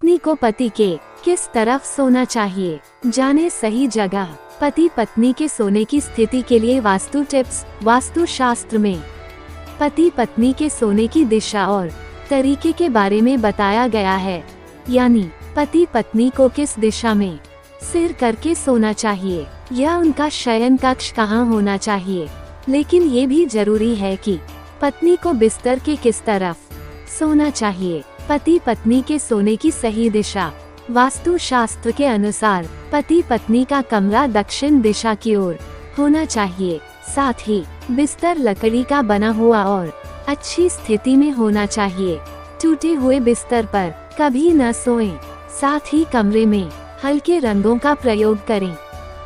पत्नी को पति के किस तरफ सोना चाहिए, जाने सही जगह। पति पत्नी के सोने की स्थिति के लिए वास्तु टिप्स। वास्तु शास्त्र में पति पत्नी के सोने की दिशा और तरीके के बारे में बताया गया है, यानी पति पत्नी को किस दिशा में सिर करके सोना चाहिए या उनका शयन कक्ष कहाँ होना चाहिए। लेकिन ये भी जरूरी है कि पत्नी को बिस्तर के किस तरफ सोना चाहिए। पति पत्नी के सोने की सही दिशा। वास्तु शास्त्र के अनुसार पति पत्नी का कमरा दक्षिण दिशा की ओर होना चाहिए। साथ ही बिस्तर लकड़ी का बना हुआ और अच्छी स्थिति में होना चाहिए। टूटे हुए बिस्तर पर कभी न सोएं। साथ ही कमरे में हल्के रंगों का प्रयोग करें।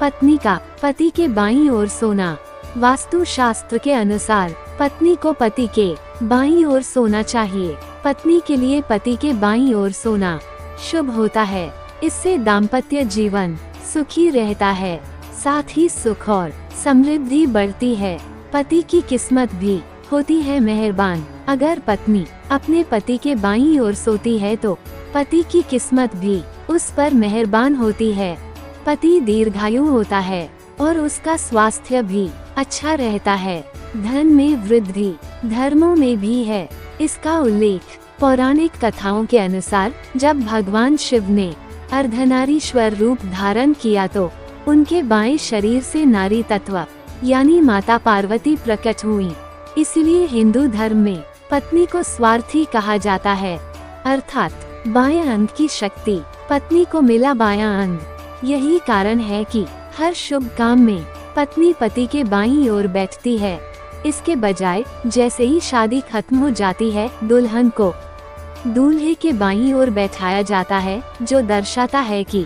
पत्नी का पति के बाईं ओर सोना। वास्तु शास्त्र के अनुसार पत्नी को पति के बाईं ओर सोना चाहिए। पत्नी के लिए पति के बाईं ओर सोना शुभ होता है। इससे दाम्पत्य जीवन सुखी रहता है, साथ ही सुख और समृद्धि बढ़ती है। पति की किस्मत भी होती है मेहरबान। अगर पत्नी अपने पति के बाईं ओर सोती है तो पति की किस्मत भी उस पर मेहरबान होती है। पति दीर्घायु होता है और उसका स्वास्थ्य भी अच्छा रहता है। धन में वृद्धि धर्मों में भी है। इसका उल्लेख पौराणिक कथाओं के अनुसार जब भगवान शिव ने अर्धनारीश्वर रूप धारण किया तो उनके बाएं शरीर से नारी तत्व यानी माता पार्वती प्रकट हुई। इसलिए हिंदू धर्म में पत्नी को स्वार्थी कहा जाता है, अर्थात बाएं अंग की शक्ति। पत्नी को मिला बायां अंग। यही कारण है कि हर शुभ काम में पत्नी पति के बाईं ओर बैठती है। इसके बजाय जैसे ही शादी खत्म हो जाती है, दुल्हन को दूल्हे के बाईं ओर बैठाया जाता है, जो दर्शाता है कि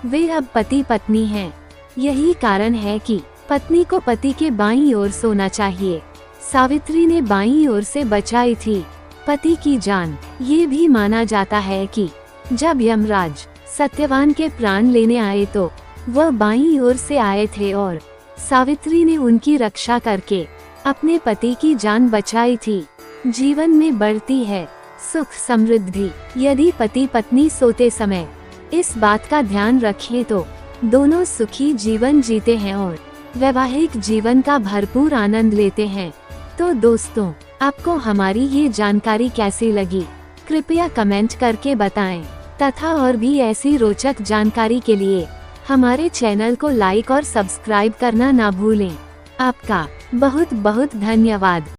वे अब पति पत्नी हैं। यही कारण है कि पत्नी को पति के बाईं ओर सोना चाहिए। सावित्री ने बाईं ओर से बचाई थी पति की जान। ये भी माना जाता है कि जब यमराज सत्यवान के प्राण लेने आए तो वह बाईं ओर से आए थे और सावित्री ने उनकी रक्षा करके अपने पति की जान बचाई थी। जीवन में बढ़ती है सुख समृद्धि। यदि पति पत्नी सोते समय इस बात का ध्यान रखें तो दोनों सुखी जीवन जीते हैं और वैवाहिक जीवन का भरपूर आनंद लेते हैं। तो दोस्तों, आपको हमारी ये जानकारी कैसी लगी, कृपया कमेंट करके बताएं तथा और भी ऐसी रोचक जानकारी के लिए हमारे चैनल को लाइक और सब्सक्राइब करना ना भूलें। आपका बहुत बहुत धन्यवाद।